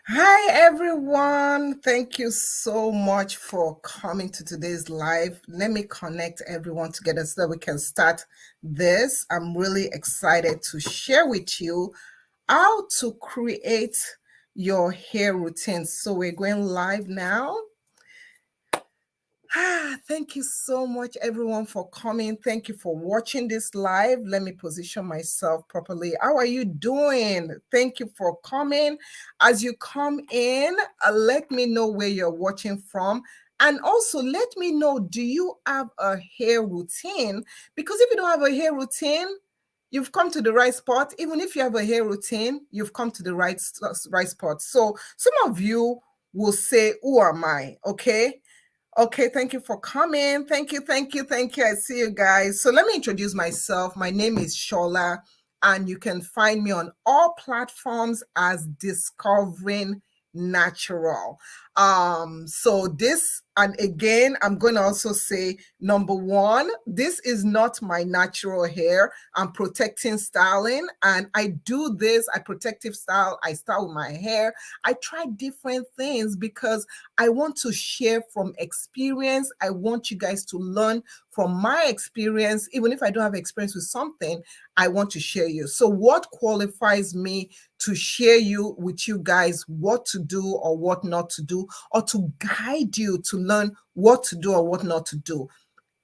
Hi, everyone. Thank you so much for coming to today's live. Let me connect everyone together so that we can start this. I'm really excited to share with you how to create your hair routine. So we're going live now. Thank you so much, everyone, for coming. Thank you for watching this live. Let me position myself properly. How are you doing? Thank you for coming. As you come in, let me know where you're watching from. And also let me know, do you have a hair routine? Because if you don't have a hair routine, you've come to the right spot. Even if you have a hair routine, you've come to the right spot. So some of you will say, who am I? Okay. Okay, thank you for coming. Thank you, thank you, thank you. I see you guys. So let me introduce myself. My name is Shola, and you can find me on all platforms as Discovering Natural. So this, and again, I'm going to also say, number one, this is not my natural hair. I'm protecting styling, and I do this. I protective style. I style with my hair. I try different things because I want to share from experience. I want you guys to learn from my experience. Even if I don't have experience with something, I want to share you. So what qualifies me to share with you guys what to do or what not to do, or to guide you to learn what to do or what not to do?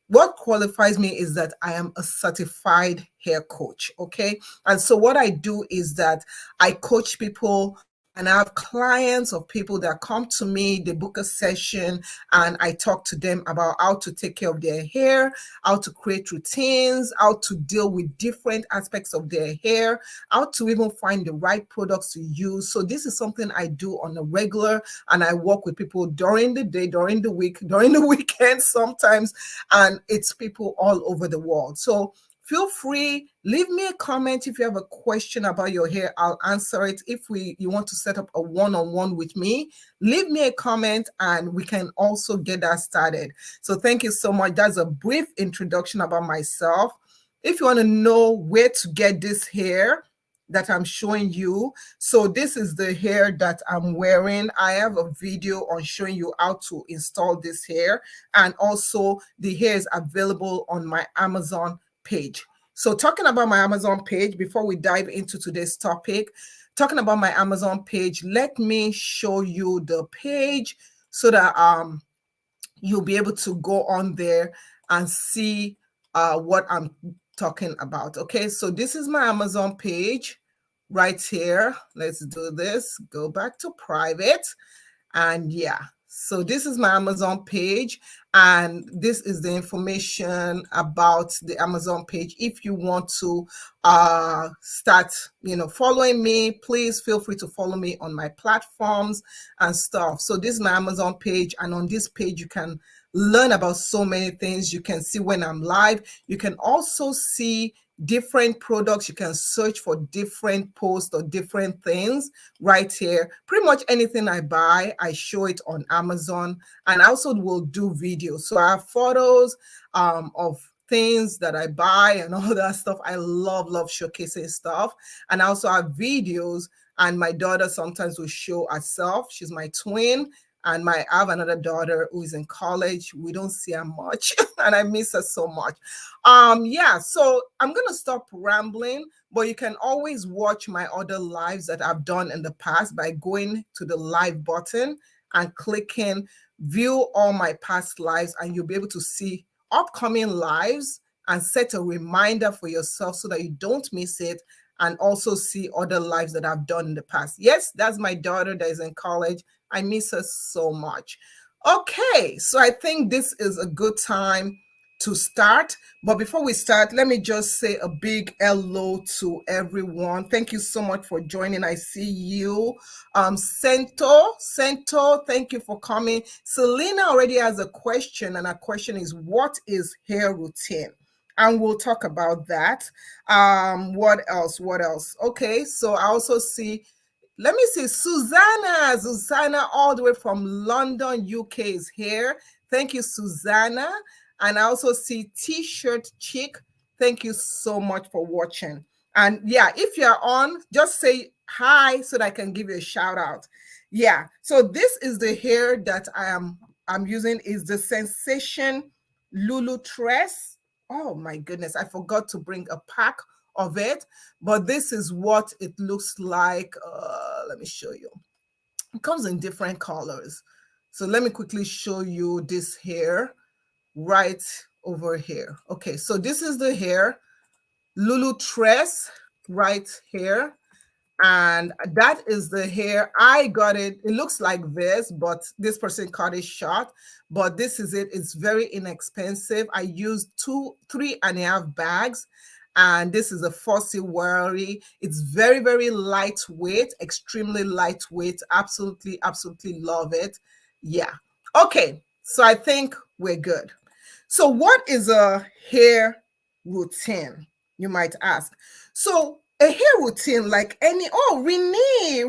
What qualifies me is that I am a certified hair coach. Okay. And so what I do is that I coach people, and I have clients of people that come to me, they book a session, and I talk to them about how to take care of their hair, how to create routines, how to deal with different aspects of their hair, how to even find the right products to use. So this is something I do on a regular, and I work with people during the day, during the week, during the weekend sometimes, and it's people all over the world. So feel free, leave me a comment if you have a question about your hair. I'll answer it. If you want to set up a one-on-one with me, leave me a comment and we can also get that started. So thank you so much. That's a brief introduction about myself. If you want to know where to get this hair that I'm showing you, so this is the hair that I'm wearing. I have a video on showing you how to install this hair, and also the hair is available on my Amazon page. So talking about my Amazon page, before we dive into today's topic, talking about my Amazon page, let me show you the page so that you'll be able to go on there and see what I'm talking about. Okay, so this is my Amazon page right here. Let's do this. Go back to private. And yeah, so this is my Amazon page, and this is the information about the Amazon page. If you want to start, following me, please feel free to follow me on my platforms and stuff. So this is my Amazon page, and on this page you can learn about so many things. You can see when I'm live. You can also see different products. You can search for different posts or different things right here. Pretty much anything I buy, I show it on Amazon, and I also will do videos. So I have photos of things that I buy and all that stuff. I love showcasing stuff. And I also have videos, and my daughter sometimes will show herself. She's my twin. And I have another daughter who is in college. We don't see her much, and I miss her so much. Yeah, so I'm gonna stop rambling, but you can always watch my other lives that I've done in the past by going to the live button and clicking view all my past lives, and you'll be able to see upcoming lives and set a reminder for yourself so that you don't miss it, and also see other lives that I've done in the past. Yes, that's my daughter that is in college. I miss her so much. Okay, so I think this is a good time to start. But before we start, let me just say a big hello to everyone. Thank you so much for joining. I see you. Sento, thank you for coming. Selena already has a question, and her question is, what is hair routine? And we'll talk about that. What else? Okay, so I also see, let me see, Susanna all the way from London, UK is here. Thank you, Susanna. And I also see T-shirt chick. Thank you so much for watching. And yeah, if you're on, just say hi so that I can give you a shout out. Yeah. So this is the hair that I'm using is the Sensation Lulu Tress. Oh my goodness, I forgot to bring a pack of it, but this is what it looks like. Let me show you. It comes in different colors. So let me quickly show you this hair right over here. Okay, so this is the hair, Lulu Tress right here. And that is the hair. I got it. It looks like this, but this person cut it short. But this is it. It's very inexpensive. I used 3.5 bags. And this is a fussy worry. It's very, very lightweight, extremely lightweight. Absolutely, absolutely love it. Yeah. Okay. So I think we're good. So what is a hair routine? You might ask. So a hair routine like any, oh, Renee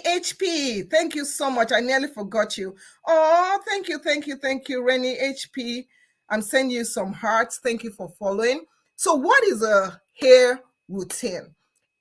HP. Thank you so much. I nearly forgot you. Oh, thank you, Renee HP. I'm sending you some hearts. Thank you for following. So what is a hair routine?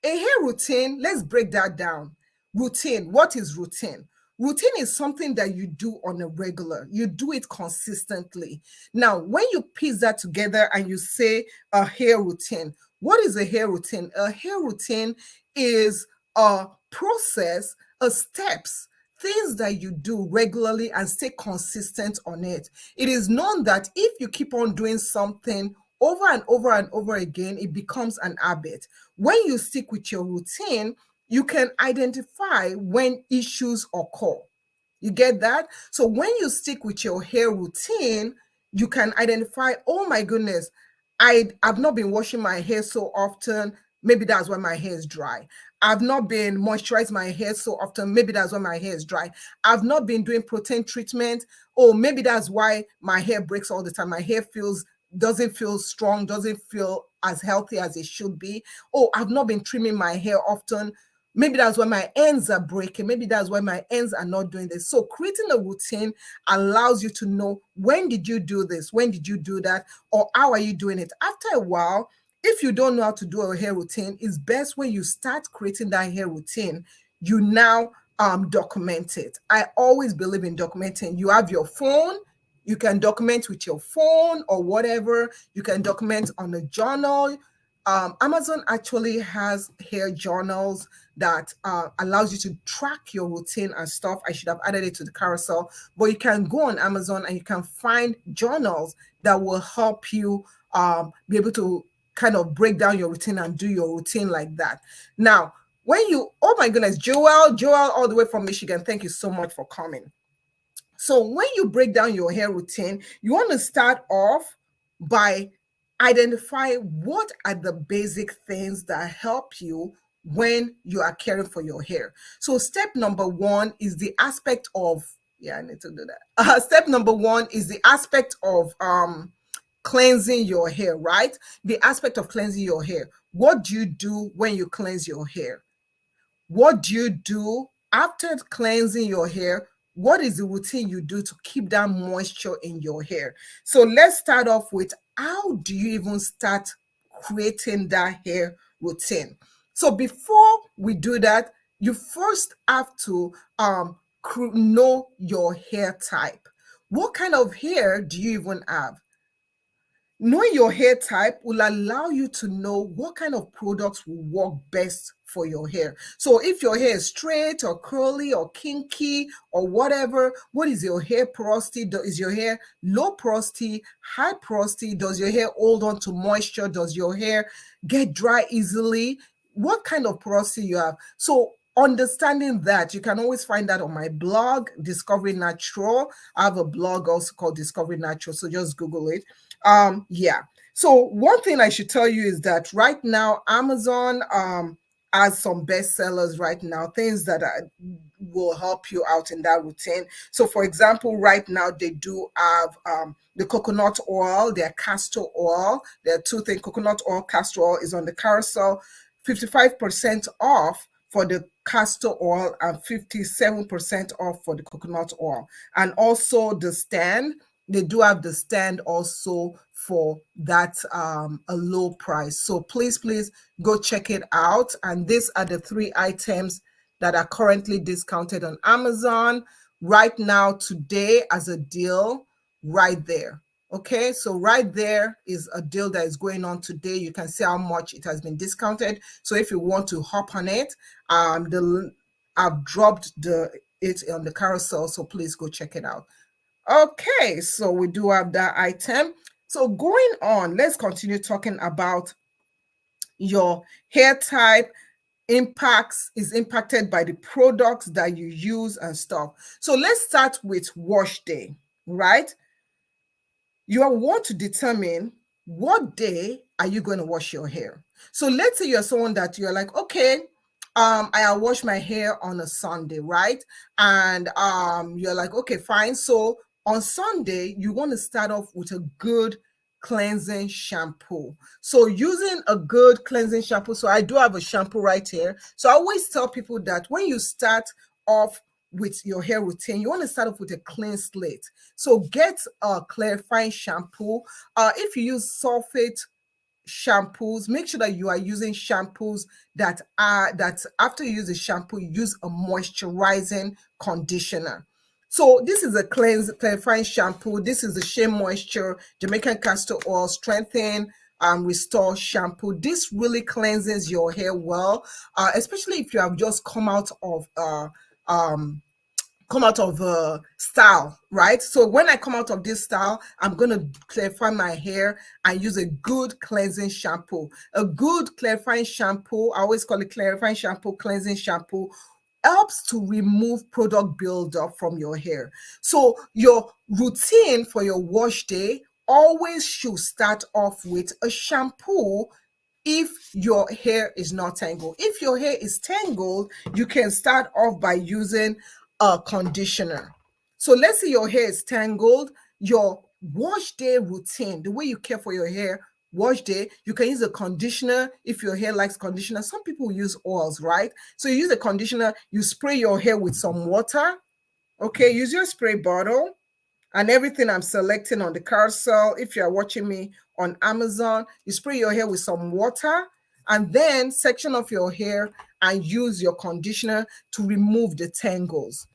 A hair routine, let's break that down. Routine, what is routine? Routine is something that you do on a regular, you do it consistently. Now, when you piece that together and you say a hair routine, what is a hair routine? A hair routine is a process, a steps, things that you do regularly and stay consistent on it. It is known that if you keep on doing something over and over and over again, it becomes an habit. When you stick with your routine, you can identify when issues occur. You get that? So when you stick with your hair routine, you can identify, oh my goodness, I've not been washing my hair so often. Maybe that's why my hair is dry. I've not been moisturizing my hair so often. Maybe that's why my hair is dry. I've not been doing protein treatment. Oh, maybe that's why my hair breaks all the time. My hair doesn't feel strong, doesn't feel as healthy as it should be. Oh, I've not been trimming my hair often. Maybe that's why my ends are breaking. Maybe that's why my ends are not doing this. So creating a routine allows you to know, when did you do this? When did you do that? Or how are you doing it? After a while, if you don't know how to do a hair routine, it's best when you start creating that hair routine, you now document it. I always believe in documenting. You have your phone, you can document with your phone or whatever. You can document on a journal. Amazon actually has hair journals that allows you to track your routine and stuff. I should have added it to the carousel, but you can go on Amazon and you can find journals that will help you be able to kind of break down your routine and do your routine like that. Now, oh my goodness, Joel, all the way from Michigan, thank you so much for coming. So when you break down your hair routine, you want to start off by identify what are the basic things that help you when you are caring for your hair. So step number one is the aspect of, yeah, I need to do that. Step number one is the aspect of cleansing your hair, right? The aspect of cleansing your hair. What do you do when you cleanse your hair? What do you do after cleansing your hair? What is the routine you do to keep that moisture in your hair? So let's start off with, how do you even start creating that hair routine? So before we do that, you first have to know your hair type. What kind of hair do you even have? Knowing your hair type will allow you to know what kind of products will work best for your hair. So if your hair is straight or curly or kinky or whatever, what is your hair porosity? Is your hair low porosity, high porosity? Does your hair hold on to moisture? Does your hair get dry easily? What kind of porosity you have? So understanding that, you can always find that on my blog, Discovery Natural. I have a blog also called Discovery Natural, so just Google it. Yeah. So one thing I should tell you is that right now Amazon has some bestsellers right now, things that will help you out in that routine. So for example, right now they do have the coconut oil, their castor oil. There are two things. Coconut oil, castor oil is on the carousel, 55% off for the castor oil and 57% off for the coconut oil. And also the stand, they do have the stand also for that a low price. So please, please go check it out. And these are the 3 items that are currently discounted on Amazon right now today as a deal right there. Okay, so right there is a deal that is going on today. You can see how much it has been discounted. So if you want to hop on it, I've dropped it on the carousel, so please go check it out. Okay, so we do have that item. So going on, let's continue talking about your hair type is impacted by the products that you use and stuff. So let's start with wash day, right? You want to determine what day are you going to wash your hair. So let's say you're someone that you're like, okay, I wash my hair on a Sunday, right? And you're like, okay, fine. So on Sunday, you want to start off with a good cleansing shampoo. So using a good cleansing shampoo. So I do have a shampoo right here. So I always tell people that when you start off with your hair routine, you want to start off with a clean slate. So get a clarifying shampoo. If you use sulfate shampoos, make sure that you are using shampoos that after you use the shampoo, you use a moisturizing conditioner. So this is a clarifying shampoo. This is the Shea Moisture Jamaican Castor Oil Strengthen Restore shampoo. This really cleanses your hair well, especially if you have just come out of style, right? So when I come out of this style, I'm going to clarify my hair and use a good cleansing shampoo. A good clarifying shampoo, I always call it clarifying shampoo, cleansing shampoo, helps to remove product buildup from your hair. So your routine for your wash day always should start off with a shampoo if your hair is not tangled. If your hair is tangled, you can start off by using a conditioner. So let's say your hair is tangled, your wash day routine, the way you care for your hair, wash day, you can use a conditioner if your hair likes conditioner. Some people use oils, right? So you use a conditioner, you spray your hair with some water. Okay, use your spray bottle and everything I'm selecting on the carousel. If you are watching me on Amazon, you spray your hair with some water and then section off your hair and use your conditioner to remove the tangles.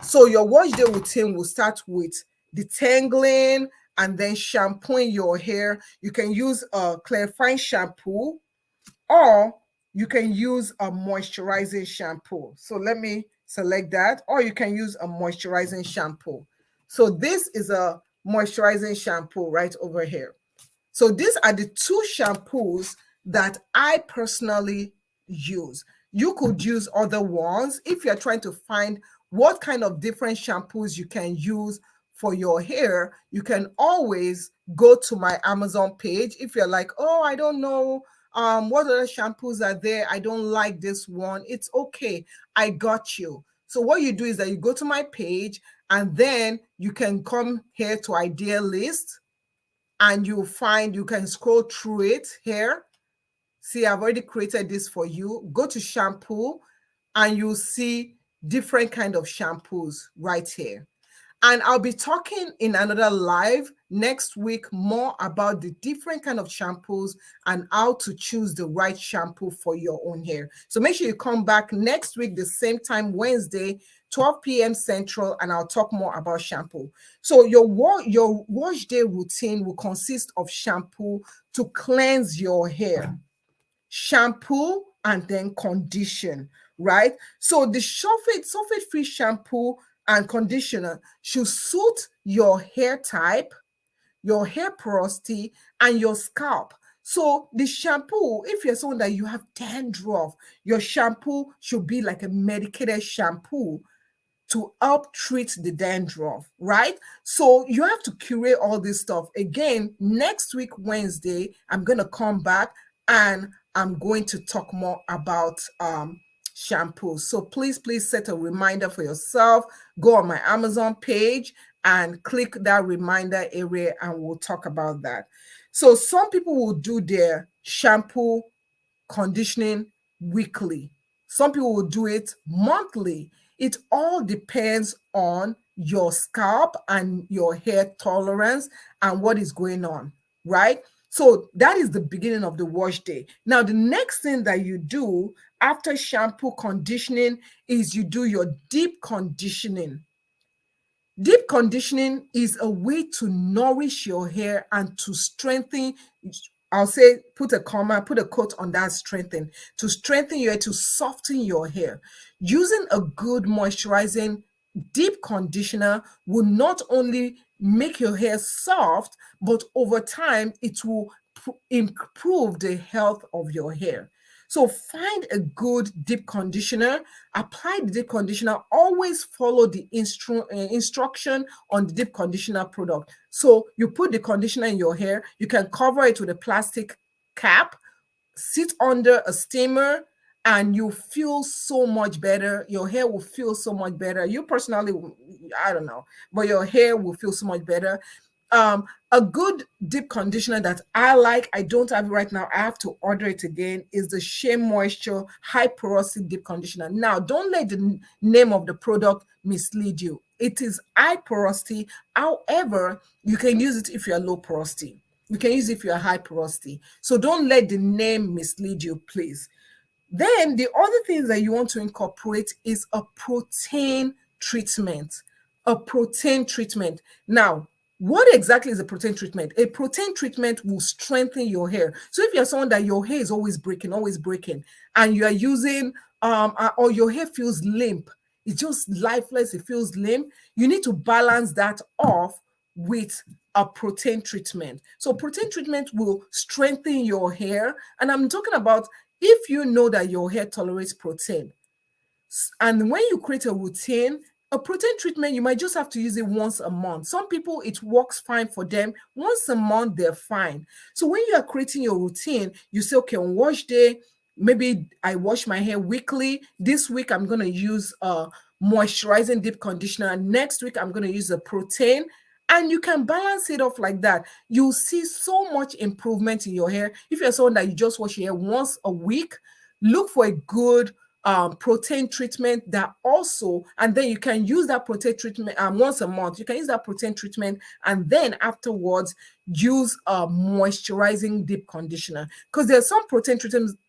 So your wash day routine will start with detangling and then shampooing your hair. You can use a clarifying shampoo or you can use a moisturizing shampoo. So let me select that. Or you can use a moisturizing shampoo. So this is a moisturizing shampoo right over here. So these are the 2 shampoos that I personally use. You could use other ones if you're trying to find what kind of different shampoos you can use for your hair. You can always go to my Amazon page. If you're like, oh, I don't know what other shampoos are there, I don't like this one, it's okay, I got you. So what you do is that you go to my page and then you can come here to idea list and you can scroll through it here. See, I've already created this for you. Go to shampoo and you'll see different kind of shampoos right here. And I'll be talking in another live next week more about the different kind of shampoos and how to choose the right shampoo for your own hair. So make sure you come back next week, the same time, Wednesday, 12 p.m. Central, and I'll talk more about shampoo. So your wash day routine will consist of shampoo to cleanse your hair, shampoo, and then condition, right? So the sulfate-free shampoo and conditioner should suit your hair type, your hair porosity, and your scalp. So the shampoo, if you're someone that you have dandruff, your shampoo should be like a medicated shampoo to help treat the dandruff, right? So you have to curate all this stuff. Again, next week, Wednesday, I'm going to come back and I'm going to talk more about shampoo. So please, please set a reminder for yourself. Go on my Amazon page and click that reminder area and we'll talk about that. So some people will do their shampoo conditioning weekly. Some people will do it monthly. It all depends on your scalp and your hair tolerance and what is going on. right? So that is the beginning of the wash day. Now, the next thing that you do after shampoo conditioning is you do your deep conditioning. Deep conditioning is a way to nourish your hair and to strengthen. I'll say, put a comma, put a quote on that strengthen, to strengthen your hair, to soften your hair. Using a good moisturizing deep conditioner will not only make your hair soft, but over time it will improve the health of your hair. So find a good deep conditioner, apply the deep conditioner, always follow the instruction on the deep conditioner product. So you put the conditioner in your hair, you can cover it with a plastic cap, sit under a steamer, and you feel so much better. Your hair will feel so much better. You personally, I don't know, but your hair will feel so much better. A good deep conditioner that I like, I don't have it right now, I have to order it again, is the Shea Moisture High Porosity Deep Conditioner. Now, don't let the name of the product mislead you. It is high porosity. However, you can use it if you're low porosity. You can use it if you're high porosity. So don't let the name mislead you, please. Then the other things that you want to incorporate is a protein treatment. A protein treatment. Now, what exactly is a protein treatment? A protein treatment will strengthen your hair. So if you're someone that your hair is always breaking, and you are using or your hair feels limp, it's just lifeless, it feels limp, you need to balance that off with a protein treatment. So protein treatment will strengthen your hair. And I'm talking about if you know that your hair tolerates protein, and when you create a routine, a protein treatment, you might just have to use it once a month. Some people, it works fine for them. Once a month, they're fine. So when you are creating your routine, you say, okay, on wash day, maybe I wash my hair weekly. This week, I'm going to use a moisturizing deep conditioner. Next week, I'm going to use a protein. And you can balance it off like that. You'll see so much improvement in your hair. If you're someone that you just wash your hair once a week, look for a good protein treatment that also, and then you can use that protein treatment once a month. You can use that protein treatment, and then afterwards use a moisturizing deep conditioner, because there are some protein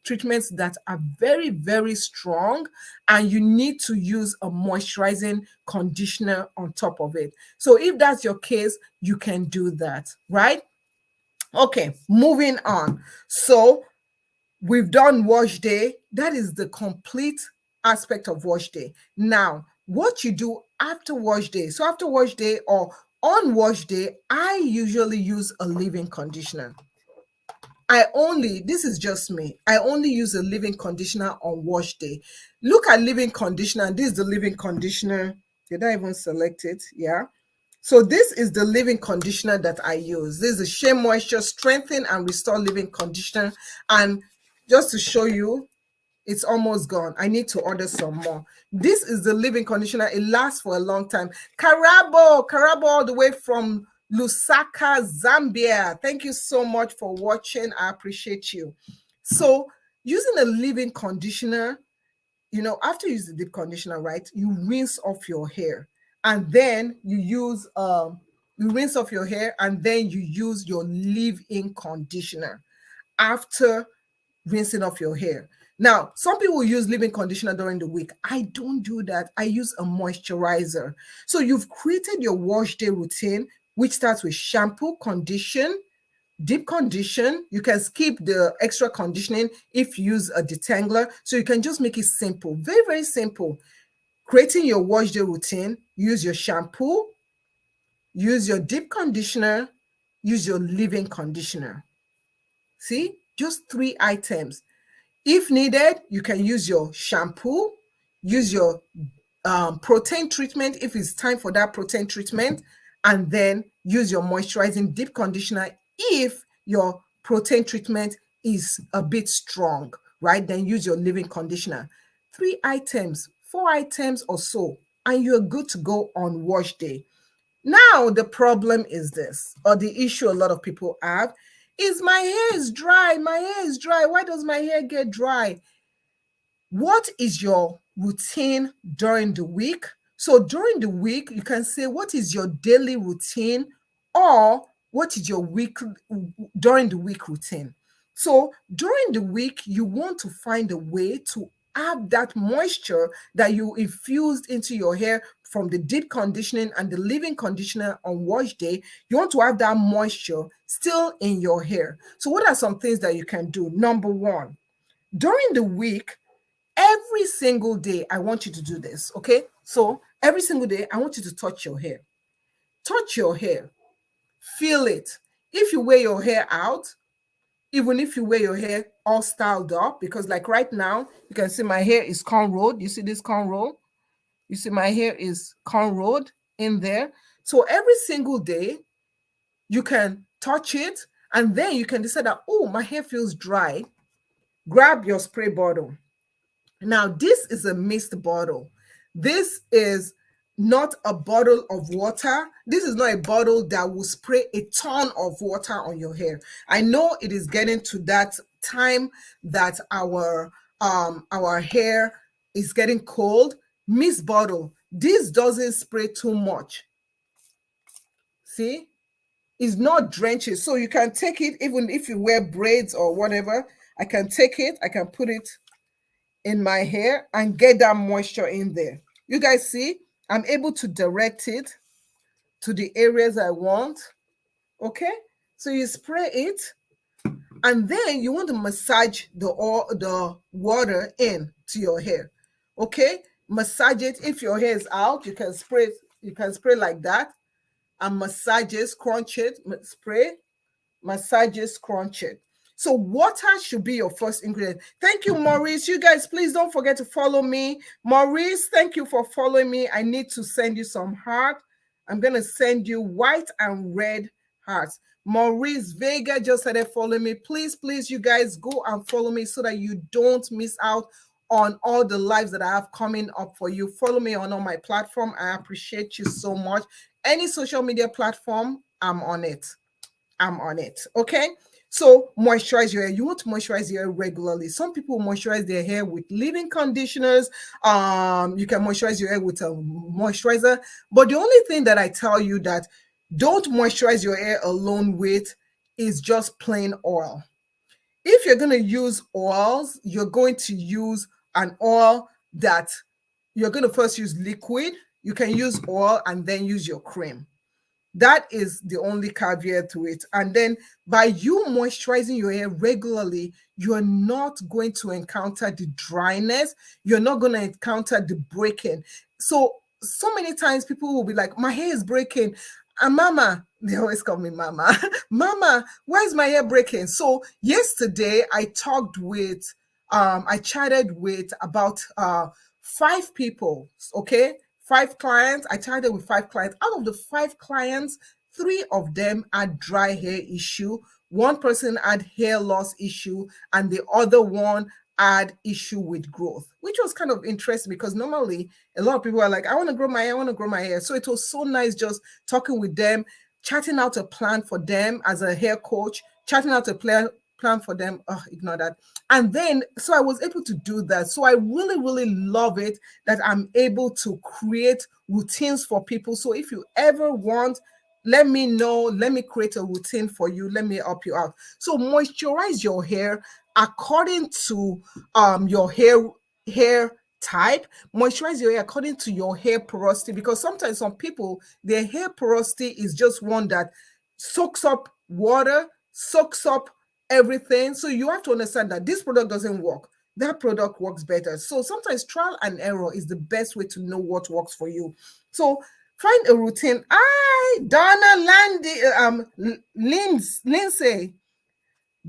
treatments that are very, very strong, and you need to use a moisturizing conditioner on top of it. So if that's your case, you can do that, right? Okay, moving on. So we've done wash day. That is the complete aspect of wash day. Now, what you do after wash day. So after wash day or on wash day, I usually use a leave-in conditioner. This is just me, I only use a leave-in conditioner on wash day. Look at leave-in conditioner. This is the leave-in conditioner. Did I even select it? Yeah. So this is the leave-in conditioner that I use. This is the Shea Moisture Strengthen and Restore Leave-in Conditioner. And just to show you, it's almost gone. I need to order some more. This is the leave-in conditioner. It lasts for a long time. Karabo all the way from Lusaka, Zambia. Thank you so much for watching. I appreciate you. So using a leave-in conditioner, after you use the deep conditioner, right, you rinse off your hair, and then you rinse off your hair, and then you use your leave-in conditioner after rinsing off your hair. Now, some people use leave-in conditioner during the week. I don't do that. I use a moisturizer. So you've created your wash day routine, which starts with shampoo, condition, deep condition. You can skip the extra conditioning if you use a detangler. So you can just make it simple, very, very simple. Creating your wash day routine, use your shampoo, use your deep conditioner, use your leave-in conditioner. See, just 3 items. If needed, you can use your shampoo, use your protein treatment if it's time for that protein treatment, and then use your moisturizing deep conditioner if your protein treatment is a bit strong, right? Then use your leave-in conditioner. 3 items, 4 items or so, and you're good to go on wash day. Now, the problem is this, or the issue a lot of people have, is my hair is dry. My hair is dry. Why does my hair get dry? What is your routine during the week? So during the week, you can say, what is your daily routine? Or what is your week during the week routine. So during the week, you want to find a way to have that moisture that you infused into your hair from the deep conditioning and the leave-in conditioner on wash day. You want to have that moisture still in your hair. So what are some things that you can do? Number one, during the week, every single day, I want you to do this, okay? So every single day, I want you to touch your hair. Touch your hair. Feel it. If you wear your hair out, even if you wear your hair all styled up, because like right now, you can see my hair is cornrowed. You see this cornrow? You see my hair is cornrowed in there. So every single day, you can touch it, and then you can decide that, oh, my hair feels dry. Grab your spray bottle. Now, this is a mist bottle. This is not a bottle of water. This is not a bottle that will spray a ton of water on your hair. I know it is getting to that time that our hair is getting cold. Mist bottle. This doesn't spray too much. See? It's not drenching. So you can take it even if you wear braids or whatever. I can take it. I can put it in my hair and get that moisture in there. You guys see, I'm able to direct it to the areas I want. Okay, so you spray it, and then you want to massage the water in to your hair. Okay, massage it. If your hair is out, you can spray it. You can spray like that and massage it, crunch it, spray, massage it, crunch it. So water should be your first ingredient. Thank you, Maurice. You guys, please don't forget to follow me. Maurice, thank you for following me. I need to send you some heart. I'm going to send you white and red hearts. Maurice Vega just started following me. Please, please, you guys, go and follow me so that you don't miss out on all the lives that I have coming up for you. Follow me on all my platform. I appreciate you so much. Any social media platform, I'm on it. I'm on it. Okay. So moisturize your hair. You want to moisturize your hair regularly. Some people moisturize their hair with leave-in conditioners. You can moisturize your hair with a moisturizer. But the only thing that I tell you that don't moisturize your hair alone with is just plain oil. If you're going to use oils, you're going to use an oil that you're going to first use liquid. You can use oil and then use your cream. That is the only caveat to it. And then by you moisturizing your hair regularly, you're not going to encounter the dryness. You're not going to encounter the breaking. So many times people will be like, my hair is breaking. And mama, they always call me mama. Mama, why is my hair breaking? So yesterday I chatted with about 5 people, okay? 5 clients. I chatted with 5 clients. Out of the 5 clients, 3 of them had dry hair issue. 1 person had hair loss issue, and the other one had issue with growth, which was kind of interesting because normally a lot of people are like, I want to grow my hair, I want to grow my hair. So it was so nice just talking with them, chatting out a plan for them as a hair coach, chatting out a plan for them. Oh, ignore that. And then, so I was able to do that. So I really, really love it that I'm able to create routines for people. So if you ever want, let me know. Let me create a routine for you. Let me help you out. So moisturize your hair according to your hair type. Moisturize your hair according to your hair porosity, because sometimes some people, their hair porosity is just one that soaks up water, soaks up everything. So you have to understand that this product doesn't work. That product works better. So sometimes trial and error is the best way to know what works for you. So find a routine. Hi, Donna Lindsay.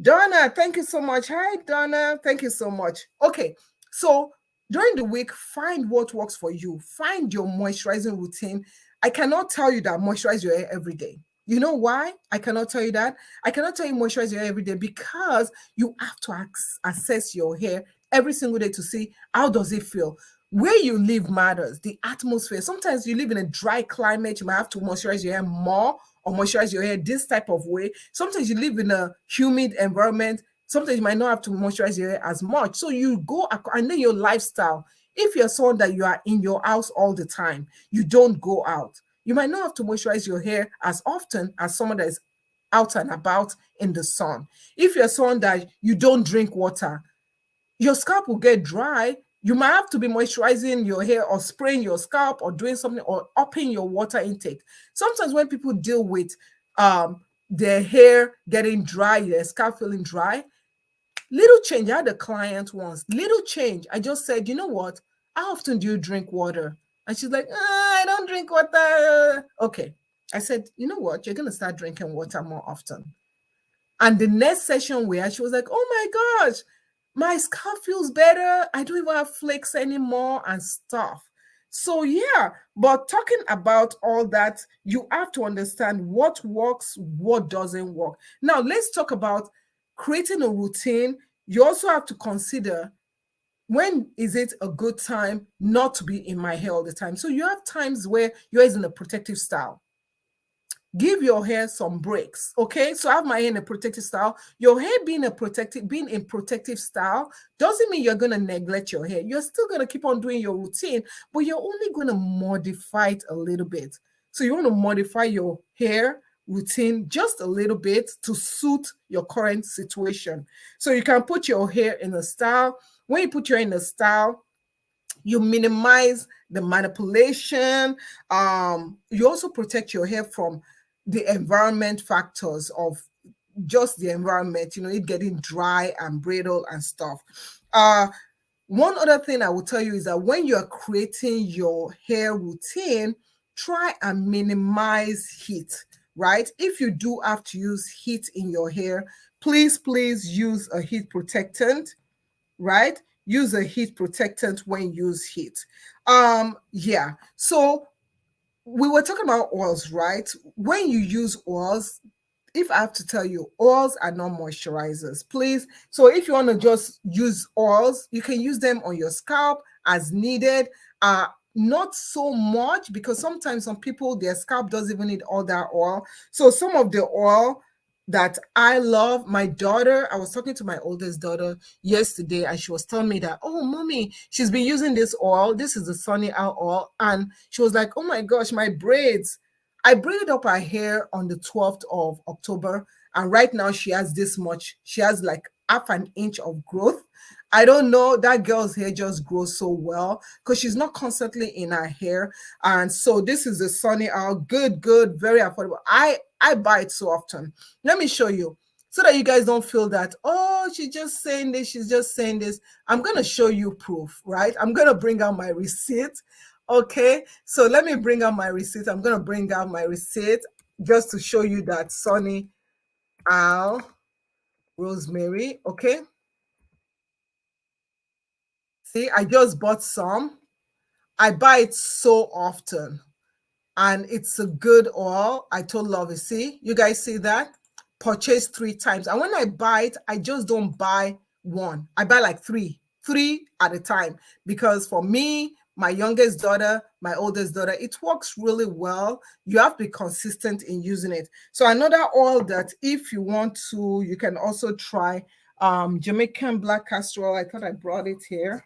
Donna, thank you so much. Hi, Donna. Thank you so much. Okay, so during the week, find what works for you. Find your moisturizing routine. I cannot tell you that moisturize your hair every day. You know why I cannot tell you that? I cannot tell you moisturize your hair every day because you have to assess your hair every single day to see how does it feel. Where you live matters, the atmosphere. Sometimes you live in a dry climate, you might have to moisturize your hair more or moisturize your hair this type of way. Sometimes you live in a humid environment. Sometimes you might not have to moisturize your hair as much. So you go, and then your lifestyle. If you're someone that you are in your house all the time, you don't go out, you might not have to moisturize your hair as often as someone that is out and about in the sun. If you're someone that you don't drink water, your scalp will get dry. You might have to be moisturizing your hair or spraying your scalp or doing something or upping your water intake. Sometimes when people deal with their hair getting dry, their scalp feeling dry, little change. I had a client once, little change. I just said, you know what? How often do you drink water? And she's like, I don't drink water. Okay. I said, you know what? You're going to start drinking water more often. And the next session we had, she was like, oh my gosh, my scalp feels better. I don't even have flakes anymore and stuff. So yeah, but talking about all that, you have to understand what works, what doesn't work. Now let's talk about creating a routine. You also have to consider, when is it a good time not to be in my hair all the time? So you have times where you're in a protective style. Give your hair some breaks. Okay, so I have my hair in a protective style. Your hair being in protective style doesn't mean you're going to neglect your hair. You're still going to keep on doing your routine, but you're only going to modify it a little bit. So you want to modify your hair routine just a little bit to suit your current situation. So you can put your hair in a style. When you put your hair in a style, you minimize the manipulation. You also protect your hair from the environment factors of just the environment, it getting dry and brittle and stuff. One other thing I will tell you is that when you're creating your hair routine, try and minimize heat, right? If you do have to use heat in your hair, please use a heat protectant, right? Use a heat protectant when you use heat. Yeah. So we were talking about oils, right? When you use oils, if I have to tell you, oils are not moisturizers, please. So if you want to just use oils, you can use them on your scalp as needed. Not so much, because sometimes some people, their scalp doesn't even need all that oil. So some of the oil that I love, my daughter, I was talking to my oldest daughter yesterday, and she was telling me that, oh, mommy, she's been using this oil. This is the Sunny Owl oil. And she was like, oh my gosh, my braids. I braided up her hair on the 12th of October, and right now she has this much. She has like half an inch of growth. I don't know, that girl's hair just grows so well because she's not constantly in her hair. And so this is the Sunny Owl. Good, very affordable. I buy it so often. Let me show you so that you guys don't feel that, oh, she's just saying this, she's just saying this. I'm going to show you proof, right? I'm going to bring out my receipt. Okay, so let me bring out my receipt. I'm going to bring out my receipt just to show you that Sunny Owl Rosemary. Okay, see, I just bought some. I buy it so often, and it's a good oil. I told Lovey, see, you guys see that? Purchase 3 times. And when I buy it, I just don't buy one. I buy like three at a time, because for me, my youngest daughter, my oldest daughter, it works really well. You have to be consistent in using it. So another oil that if you want to, you can also try Jamaican black castor oil. I thought I brought it here.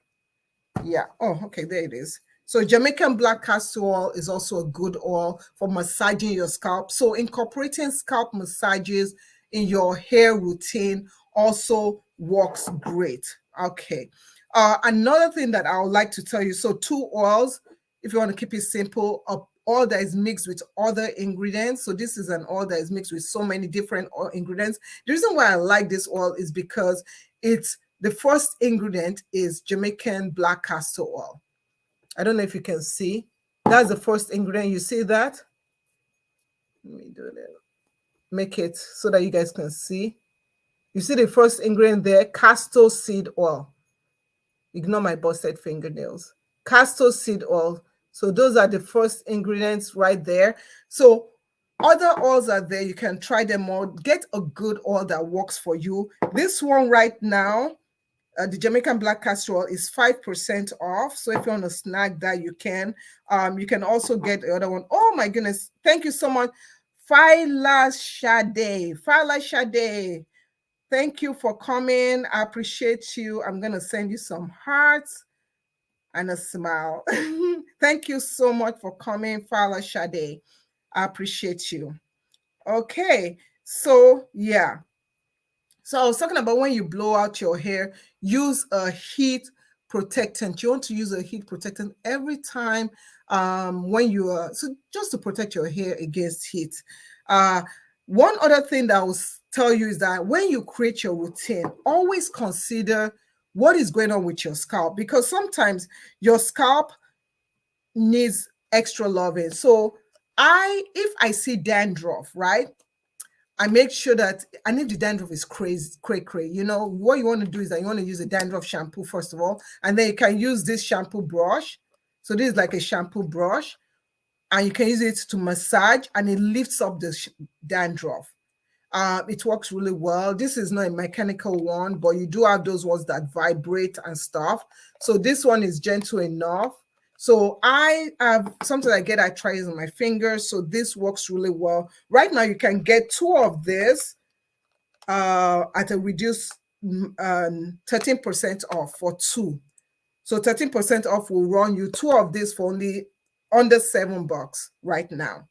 Yeah. Oh, okay. There it is. So Jamaican black castor oil is also a good oil for massaging your scalp. So incorporating scalp massages in your hair routine also works great. Okay. Another thing that I would like to tell you, so 2 oils, if you want to keep it simple, a oil that is mixed with other ingredients. So this is an oil that is mixed with so many different oil ingredients. The reason why I like this oil is because it's the first ingredient is Jamaican black castor oil. I don't know if you can see. That's the first ingredient. You see that? Let me do that. Make it so that you guys can see. You see the first ingredient there, castor seed oil. Ignore my busted fingernails. Castor seed oil. So those are the first ingredients right there. So other oils are there. You can try them all. Get a good oil that works for you. This one right now, the Jamaican black castor oil is 5% off. So if you want to snag that, you can. You can also get the other one. Oh my goodness. Thank you so much. Fila Shade. Thank you for coming. I appreciate you. I'm going to send you some hearts and a smile. Thank you so much for coming, Fala Shade. I appreciate you. Okay. So yeah. So I was talking about when you blow out your hair, use a heat protectant. You want to use a heat protectant every time when you are, so just to protect your hair against heat. Uh, One other thing that I will tell you is that when you create your routine, always consider what is going on with your scalp, because sometimes your scalp needs extra loving. So if I see dandruff, right? I make sure that, and if the dandruff is cray, you know, what you want to do is that you want to use a dandruff shampoo first of all, and then you can use this shampoo brush. So this is like a shampoo brush, and you can use it to massage, and it lifts up the dandruff. It works really well. This is not a mechanical one, but you do have those ones that vibrate and stuff. So this one is gentle enough. So I have something I try using my fingers. So this works really well. Right now, you can get two of this at a reduced 13% off for two. So 13% off will run you two of this for only under $7 right now.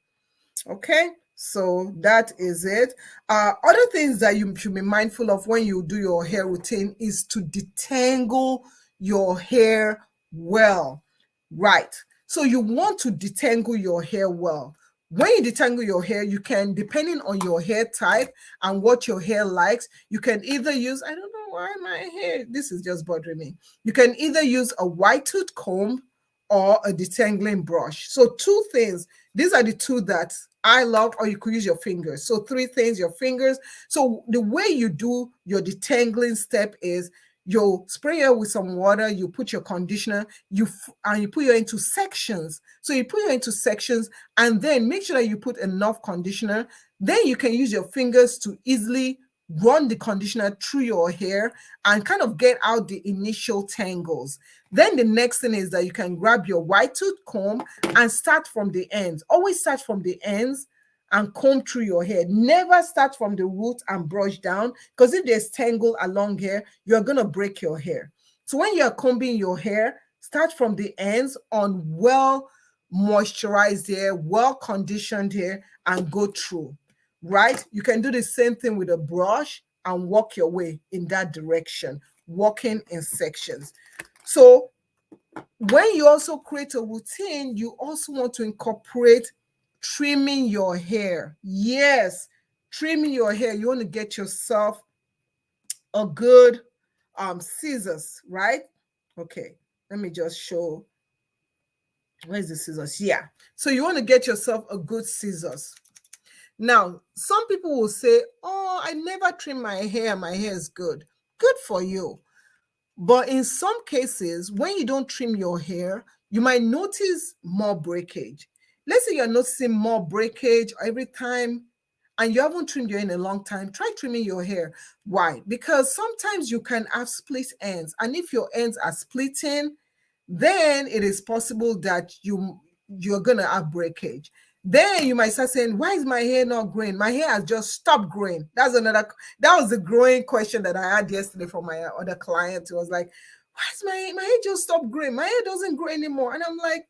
Okay, so that is it. Other things that you should be mindful of when you do your hair routine is to detangle your hair well. Right. So you want to detangle your hair well. When you detangle your hair, you can, depending on your hair type and what your hair likes, you can either use, I don't know why my hair, this is just bothering me. You can either use a white tooth comb or a detangling brush. So two things. These are the two that I love, or you could use your fingers. So three things, your fingers. So the way you do your detangling step is you spray it with some water, you put your conditioner, and you put it into sections. So you put it into sections, and then make sure that you put enough conditioner. Then you can use your fingers to easily run the conditioner through your hair and kind of get out the initial tangles. Then the next thing is that you can grab your white tooth comb and start from the ends. Always start from the ends and comb through your hair. Never start from the root and brush down, because if there's tangle along here, you're going to break your hair. So when you're combing your hair, start from the ends on well moisturized hair, well conditioned hair, and go through. Right? You can do the same thing with a brush and walk your way in that direction, walking in sections. So when you also create a routine, you also want to incorporate trimming your hair. Yes, trimming your hair. You want to get yourself a good scissors, right? Okay, let me just show. Where's the scissors? Yeah. So you want to get yourself a good scissors. Now, some people will say, oh, I never trim my hair. My hair is good. Good for you. But in some cases, when you don't trim your hair, you might notice more breakage. Let's say you're noticing more breakage every time and you haven't trimmed your hair in a long time. Try trimming your hair. Why? Because sometimes you can have split ends. And if your ends are splitting, then it is possible that you're gonna have breakage. Then you might start saying, why is my hair not growing? My hair has just stopped growing. That was the growing question that I had yesterday from my other client. It was like, why is my hair just stopped growing? My hair doesn't grow anymore. And I'm like,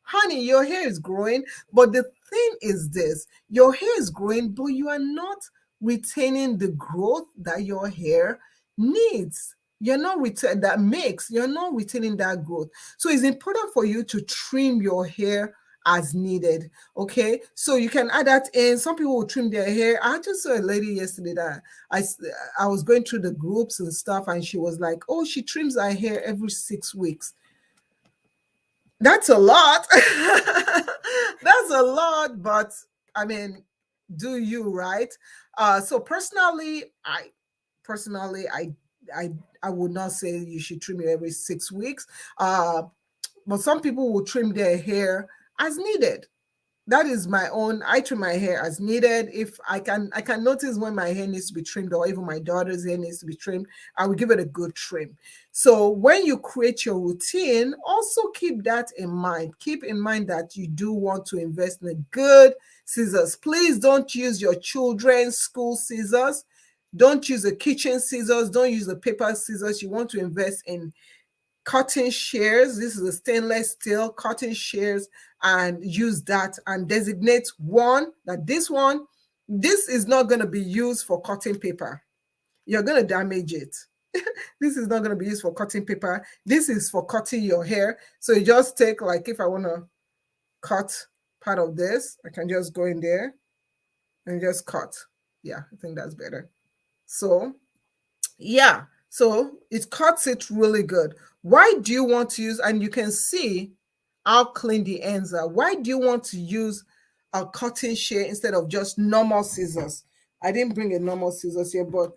honey, your hair is growing. But the thing is this, your hair is growing, but you are not retaining the growth that your hair needs. You're not you're not retaining that growth. So it's important for you to trim your hair as needed. Okay, so you can add that in. Some people will trim their hair. I just saw a lady yesterday that I was going through the groups and stuff, and she was like, oh, she trims her hair every 6 weeks. That's a lot. That's a lot, but I mean, do you, right? So personally, I I would not say you should trim it every 6 weeks. But some people will trim their hair as needed. That is my own. I trim my hair as needed. If I can notice when my hair needs to be trimmed, or even my daughter's hair needs to be trimmed, I will give it a good trim. So when you create your routine, also keep that in mind. Keep in mind that you do want to invest in a good scissors. Please don't use your children's school scissors. Don't use the kitchen scissors. Don't use the paper scissors. You want to invest in cutting shears. This is a stainless steel cutting shears, and use that and designate one, that this one This is not going to be used for cutting paper. You're going to damage it. This is not going to be used for cutting paper. This is for cutting your hair. So you just take, like, if I want to cut part of this, I can just go in there and just cut. Yeah, I think that's better. So yeah, so it cuts it really good. Why do you want to use, and you can see how clean the ends are. Why do you want to use a cutting shear instead of just normal scissors? I didn't bring a normal scissors here, but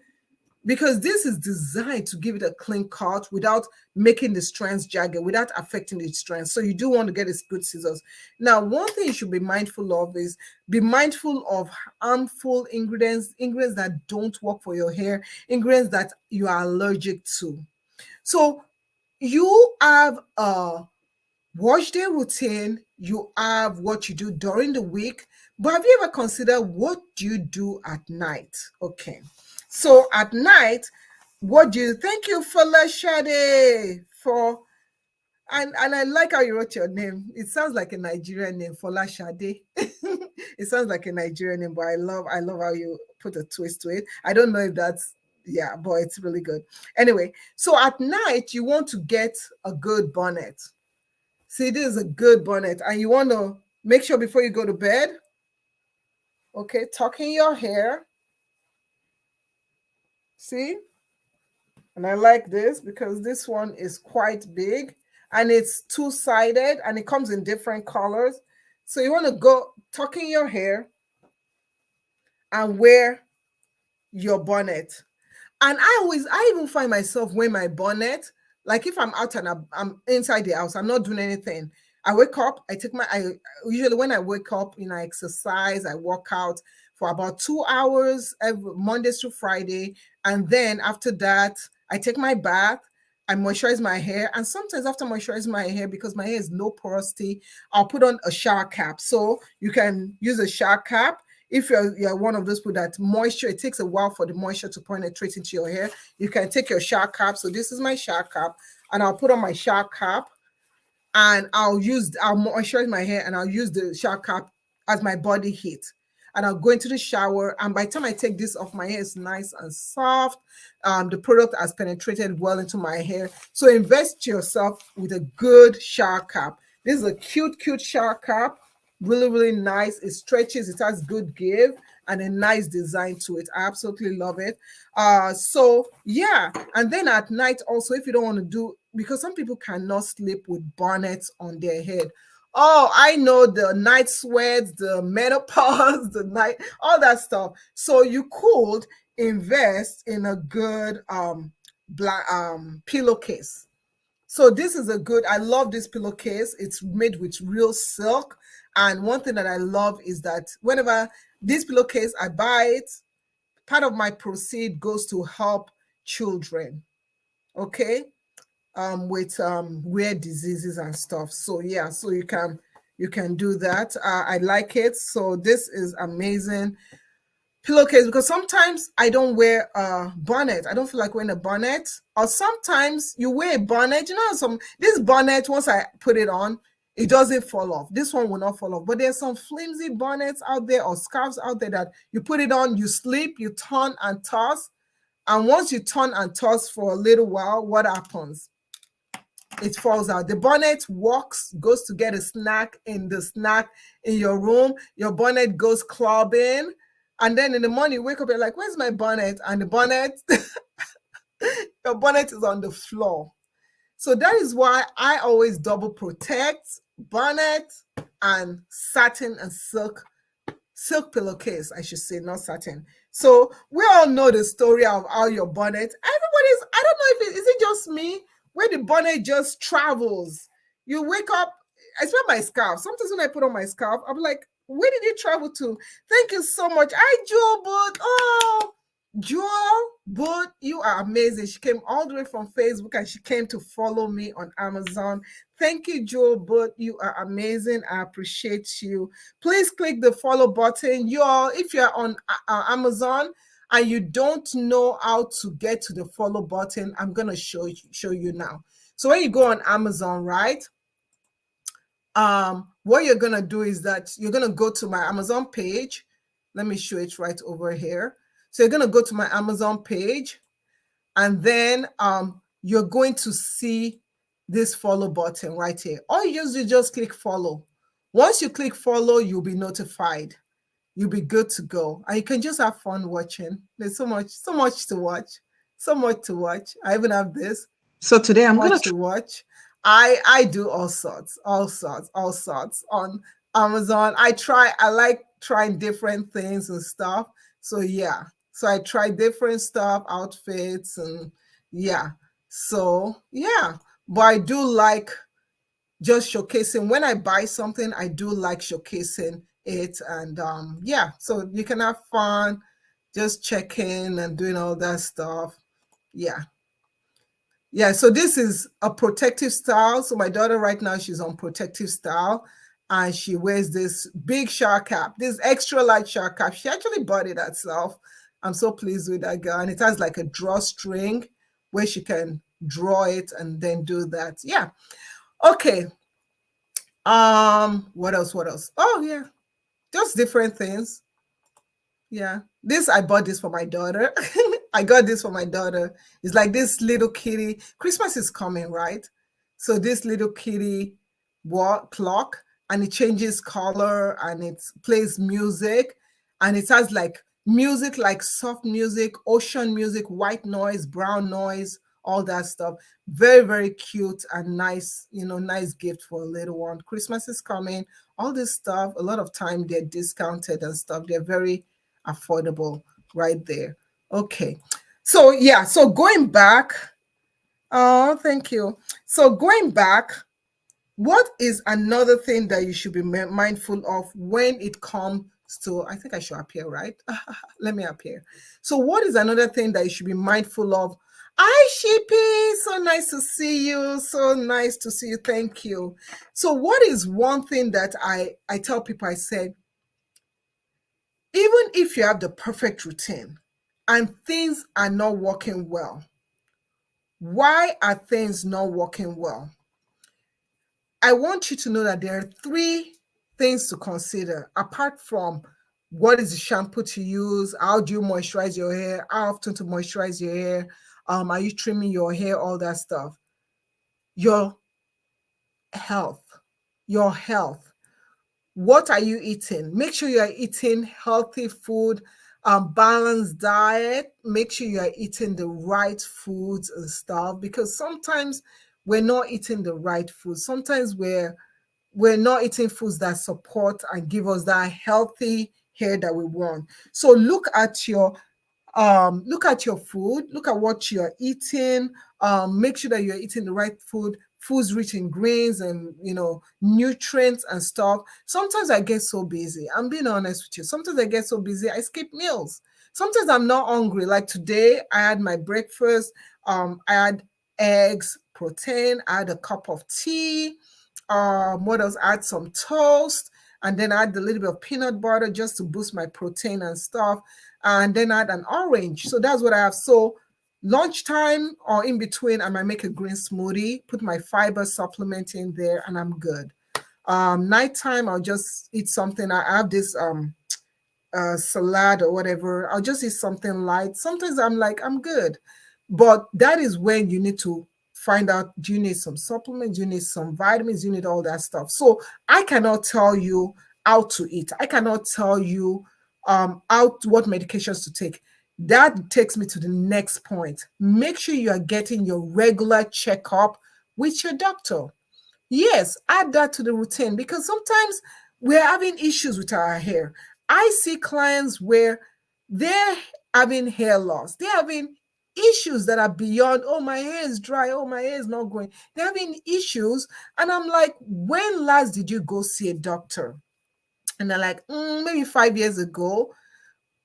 because this is designed to give it a clean cut without making the strands jagged, without affecting the strands. So you do want to get a good scissors. Now, one thing you should be mindful of is be mindful of harmful ingredients, ingredients that don't work for your hair, ingredients that you are allergic to. So you have a wash day routine, you have what you do during the week, but have you ever considered what do you do at night? Okay. So at night, what do you thank you for Lashade for and I like how you wrote your name. It sounds like a Nigerian name, Fola Shade. It sounds like a Nigerian name, but I love how you put a twist to it. I don't know if that's yeah, but it's really good. Anyway, so at night you want to get a good bonnet. See, this is a good bonnet, and you want to make sure before you go to bed, okay, tucking your hair. See? And I like this because this one is quite big and it's two-sided and it comes in different colors. So you want to go tucking your hair and wear your bonnet. And I even find myself wearing my bonnet. Like if I'm out and I'm inside the house, I'm not doing anything. I wake up, I usually when I wake up, I exercise, I work out for about 2 hours every Mondays to Friday. And then after that, I take my bath, I moisturize my hair. And sometimes after moisturizing my hair, because my hair is low porosity, I'll put on a shower cap. So you can use a shower cap if you're one of those people that moisture, it takes a while for the moisture to penetrate into your hair. You can take your shower cap. So this is my shower cap, and I'll put on my shower cap, and I'll moisturize my hair, and I'll use the shower cap as my body heat. And I'll go into the shower, and by the time I take this off, my hair is nice and soft. The product has penetrated well into my hair. So invest yourself with a good shower cap. This is a cute shower cap. Really, really nice. It stretches, it has good give and a nice design to it. I absolutely love it. So yeah, and then at night also, if you don't want to do, because some people cannot sleep with bonnets on their head. Oh, I know, the night sweats, the menopause, the night, all that stuff. So you could invest in a good black pillowcase. So this is a good, I love this pillowcase. It's made with real silk. And one thing that I love is that whenever this pillowcase, I buy it, part of my proceed goes to help children, okay, with rare diseases and stuff. So yeah, so you can do that. I like it. So this is amazing pillowcase, because sometimes I don't wear a bonnet. I don't feel like wearing a bonnet. Or sometimes you wear a bonnet. This bonnet, once I put it on, it doesn't fall off. This one will not fall off. But there's some flimsy bonnets out there or scarves out there that you put it on, you sleep, you turn and toss. And once you turn and toss for a little while, what happens? It falls out. The bonnet goes to get a snack in your room. Your bonnet goes clubbing. And then in the morning, you wake up, you're like, where's my bonnet? And the bonnet, your bonnet is on the floor. So that is why I always double protect bonnet and satin and silk pillowcase, I should say, not satin. So we all know the story of how your bonnet, I don't know if is it just me, where the bonnet just travels. You wake up, I smell my scarf. Sometimes when I put on my scarf, I'm like, where did it travel to? Thank you so much. Hi, Jewel Boot. Oh, Jewel Boot, you are amazing. She came all the way from Facebook and she came to follow me on Amazon. Thank you, Jewel Boot. You are amazing. I appreciate you. Please click the follow button. If you're on Amazon and you don't know how to get to the follow button, I'm going to show you now. So when you go on Amazon, right? What you're going to do is that you're going to go to my Amazon page. Let me show it right over here. So you're going to go to my Amazon page, and then you're going to see this follow button right here. All you just click follow. Once you click follow, you'll be notified. You'll be good to go. And you can just have fun watching. There's so much to watch. So much to watch. I even have this. So today I'm Much gonna to watch. I do all sorts on Amazon. I like trying different things and stuff. So yeah. So I try different stuff, outfits, and yeah. So yeah. But I do like just showcasing. When I buy something, I do like showcasing it. And yeah, so you can have fun just checking and doing all that stuff. Yeah. Yeah, so this is a protective style. So my daughter right now, she's on protective style, and she wears this big shower cap, this extra light shower cap. She actually bought it herself. I'm so pleased with that girl. And it has like a drawstring where she can draw it and then do that. Yeah. Okay. What else? What else? Oh yeah, just different things. Yeah. This, I bought this for my daughter. I got this for my daughter. It's like this little kitty. Christmas is coming, right? So this little kitty clock, and it changes color and it plays music, and it has like music, like soft music, ocean music, white noise, brown noise, all that stuff. Very, very cute and nice, nice gift for a little one. Christmas is coming. All this stuff, a lot of time they're discounted and stuff. They're very affordable right there. Okay. So yeah, so going back, oh, thank you. So going back, what is another thing that you should be mindful of when it comes to, I think I should appear, right? Let me appear. So what is another thing that you should be mindful of? Hi, Shippy. So nice to see you. So nice to see you. Thank you. So what is one thing that I tell people? I say, even if you have the perfect routine and things are not working well, why are things not working well? I want you to know that there are three things to consider apart from what is the shampoo to use, how do you moisturize your hair, how often to moisturize your hair, are you trimming your hair, all that stuff. Your health, your health. What are you eating? Make sure you are eating healthy food, balanced diet. Make sure you are eating the right foods and stuff, because sometimes we're not eating the right food. Sometimes we're not eating foods that support and give us that healthy hair that we want. So look at your food, look at what you're eating, make sure that you're eating the right foods rich in greens and nutrients and stuff. Sometimes I get so busy, I'm being honest with you, sometimes I get so busy I skip meals. Sometimes I'm not hungry. Like today I had my breakfast, I had eggs, protein, I had a cup of tea, what else, I had some toast, and then I had a little bit of peanut butter just to boost my protein and stuff, and then I had an orange. So that's what I have. So lunchtime or in between, I might make a green smoothie, put my fiber supplement in there, and I'm good. Nighttime, I'll just eat something. I have this salad or whatever. I'll just eat something light. Sometimes I'm like, I'm good. But that is when you need to find out, do you need some supplements, do you need some vitamins, do you need all that stuff. So I cannot tell you how to eat. I cannot tell you what medications to take. That takes me to the next point. Make sure you are getting your regular checkup with your doctor. Yes, add that to the routine, because sometimes we're having issues with our hair. I see clients where they're having hair loss. They're having issues that are beyond, oh, my hair is dry, oh, my hair is not growing. They're having issues. And I'm like, when last did you go see a doctor? And they're like, maybe 5 years ago.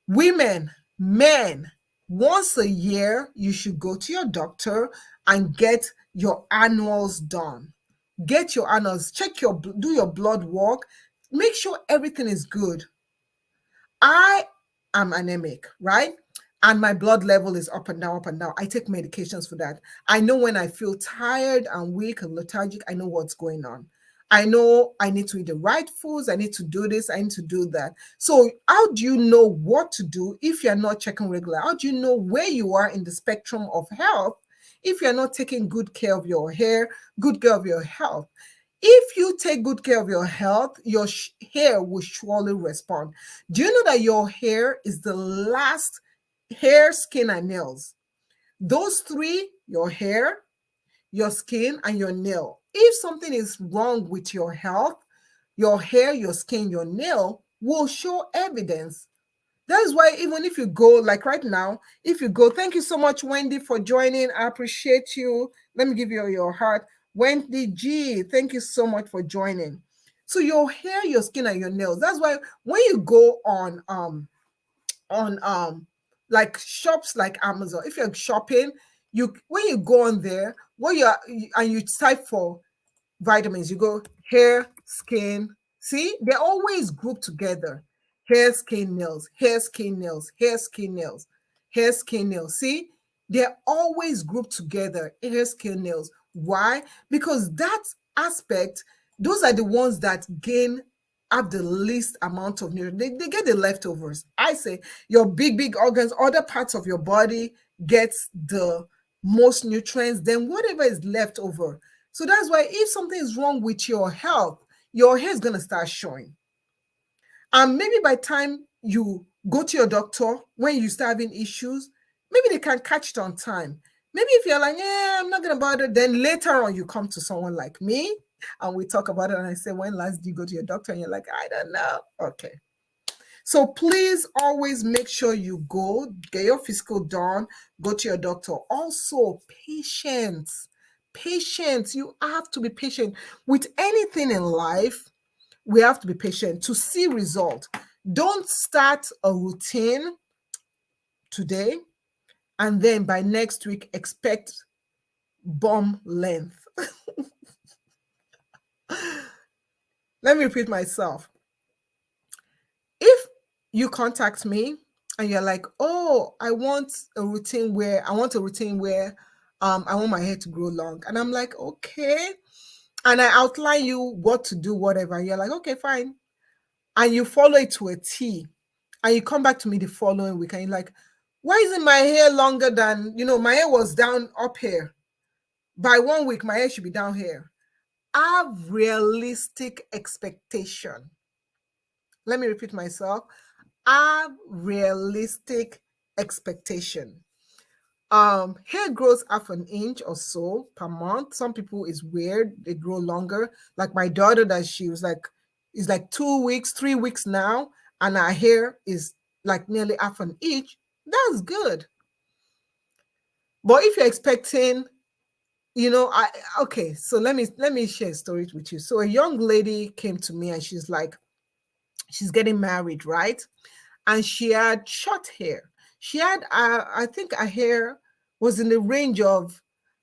Women, men, once a year, you should go to your doctor and get your annuals done. Get your annuals, do your blood work, make sure everything is good. I am anemic, right? And my blood level is up and down, up and down. I take medications for that. I know when I feel tired and weak and lethargic, I know what's going on. I know I need to eat the right foods. I need to do this. I need to do that. So how do you know what to do if you're not checking regular? How do you know where you are in the spectrum of health if you're not taking good care of your hair, good care of your health? If you take good care of your health, your hair will surely respond. Do you know that your hair is the last hair, skin, and nails? Those three, your hair, your skin, and your nail. If something is wrong with your health, your hair, your skin, your nail will show evidence. That's why even if you go, like right now, if you go, thank you so much, Wendy, for joining. I appreciate you. Let me give you your heart. Wendy G, thank you so much for joining. So your hair, your skin, and your nails. That's why when you go on like shops like Amazon, if you're shopping, you when you go on there, what you are and you type for vitamins, you go hair, skin. See, they're always grouped together. Hair, skin, nails, hair, skin, nails, hair, skin, nails, hair, skin, nails. See, they're always grouped together. Hair, skin, nails. Why? Because that aspect, those are the ones that gain have the least amount of nutrients. They get the leftovers. I say your big organs, other parts of your body gets the most nutrients, then whatever is left over. So that's why if something is wrong with your health, your hair is going to start showing. And maybe by the time you go to your doctor, when you start having issues, maybe they can catch it on time. Maybe if you're like, yeah, I'm not going to bother, then later on you come to someone like me and we talk about it. And I say, when last did you go to your doctor? And you're like, I don't know. Okay. So please always make sure you go, get your physical done, go to your doctor. Also, patience. Patience. You have to be patient with anything in life. We have to be patient to see result. Don't start a routine today and then by next week expect bomb length. Let me repeat myself. If you contact me and you're like, oh, I want a routine where I want my hair to grow long. And I'm like, okay. And I outline you what to do, whatever. And you're like, okay, fine. And you follow it to a T. And you come back to me the following week and you're like, why isn't my hair longer than, my hair was down up here. By 1 week, my hair should be down here. Have realistic expectation. Let me repeat myself. Have realistic expectation. Hair grows half an inch or so per month. Some people is weird, they grow longer. Like my daughter, that she was like, is like 2 weeks, 3 weeks now, and her hair is like nearly half an inch. That's good. But if you're expecting, okay, so let me share a story with you. So a young lady came to me and she's like, she's getting married, right? And she had short hair. She had, I think her hair was in the range of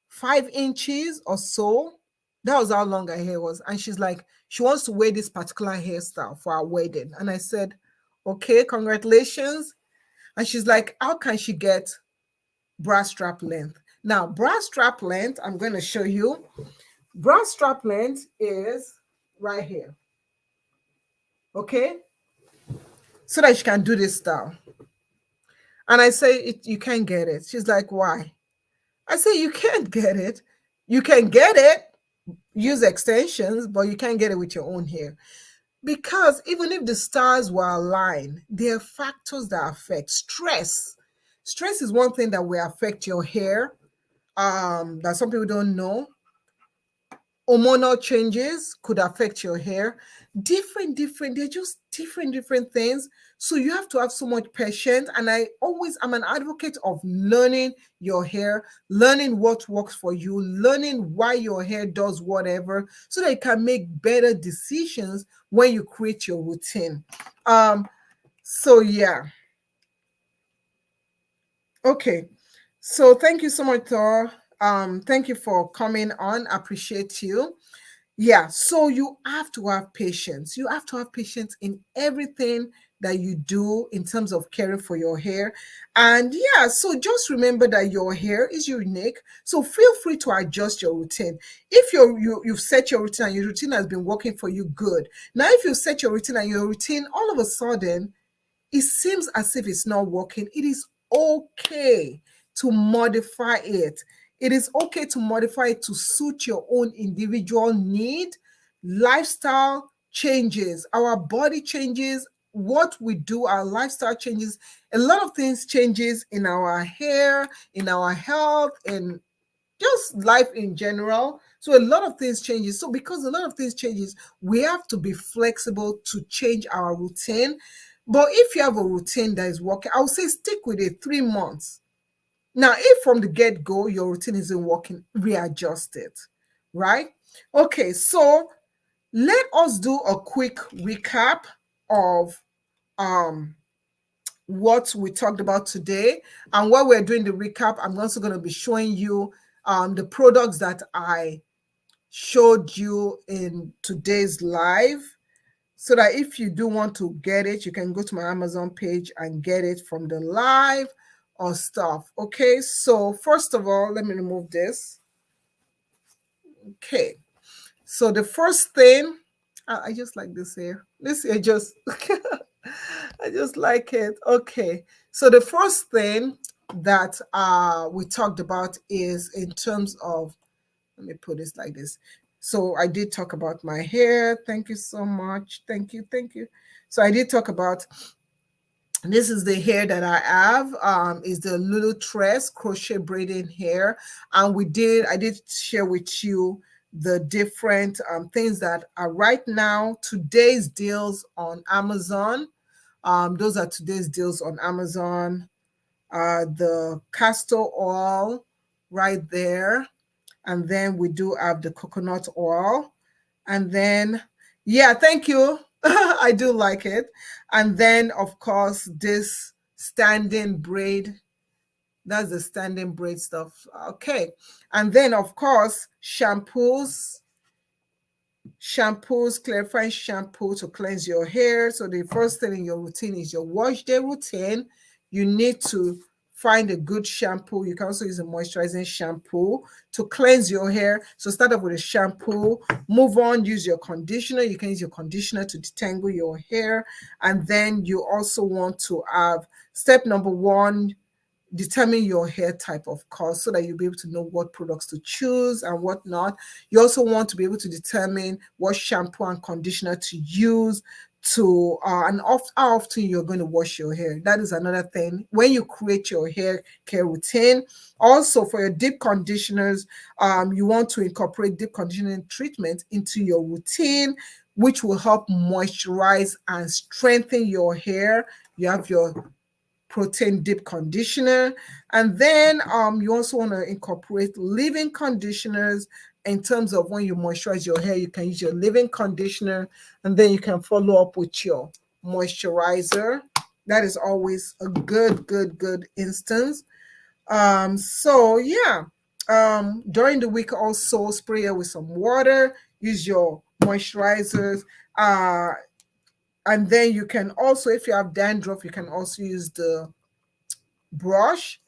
5 inches or so. That was how long her hair was. And she's like, she wants to wear this particular hairstyle for our wedding. And I said, okay, congratulations. And she's like, how can she get bra strap length? Now, bra strap length, I'm going to show you. Bra strap length is right here. Okay? So that she can do this style. And I say, you can't get it. She's like, why? I say, you can't get it. You can get it, use extensions, but you can't get it with your own hair. Because even if the stars were aligned, there are factors that affect stress. Stress is one thing that will affect your hair, that some people don't know. Hormonal changes could affect your hair. They're just different things. So you have to have so much patience. And I'm an advocate of learning your hair, learning what works for you, learning why your hair does whatever, so that you can make better decisions when you create your routine. So yeah. Okay. So thank you so much, Thor. Thank you for coming on. I appreciate you. Yeah, so you have to have patience. You have to have patience in everything that you do in terms of caring for your hair. And yeah, so just remember that your hair is unique. So feel free to adjust your routine. If you've set your routine and your routine has been working for you, good. Now, if you set your routine and your routine all of a sudden it seems as if it's not working, it is okay to modify it. It is okay to modify it to suit your own individual need. Lifestyle changes, our body changes, what we do, our lifestyle changes. A lot of things changes in our hair, in our health, in just life in general. So a lot of things changes. So because a lot of things changes, we have to be flexible to change our routine. But if you have a routine that is working, I would say stick with it 3 months. Now, if from the get-go your routine isn't working, readjust it, right? Okay, so let us do a quick recap of um what we talked about today. And while we're doing the recap, I'm also going to be showing you the products that I showed you in today's live, so that if you do want to get it, you can go to my Amazon page and get it from the live or stuff. Okay, so first of all, let me remove this. Okay, so the first thing, I just like this here. This here just, I just like it. Okay, so the first thing that we talked about is in terms of, let me put this like this. So I did talk about my hair. Thank you so much. Thank you. Thank you. So I did talk about, this is the hair that I have, is the little tress crochet braiding hair. And I did share with you the different things that are right now, today's deals on Amazon. Those are today's deals on Amazon. The castor oil right there. And then we do have the coconut oil. And then, yeah, thank you. I do like it. And then, of course, this standing braid. That's the standing braid stuff. Okay. And then, of course, clarifying shampoo to cleanse your hair. So the first thing in your routine is your wash day routine. You need to find a good shampoo. You can also use a moisturizing shampoo to cleanse your hair. So start off with a shampoo, move on, use your conditioner. You can use your conditioner to detangle your hair. And then you also want to have step number one, determine your hair type, of course, so that you'll be able to know what products to choose and what not. You also want to be able to determine what shampoo and conditioner to use to how often you're going to wash your hair. That is another thing when you create your hair care routine. Also, for your deep conditioners, you want to incorporate deep conditioning treatment into your routine, which will help moisturize and strengthen your hair. You have your protein deep conditioner. And then you also want to incorporate leave-in conditioners. In terms of when you moisturize your hair, you can use your leave-in conditioner, and then you can follow up with your moisturizer. That is always a good instance. So yeah, during the week also spray it with some water, use your moisturizers. And then you can also, if you have dandruff, you can also use the brush.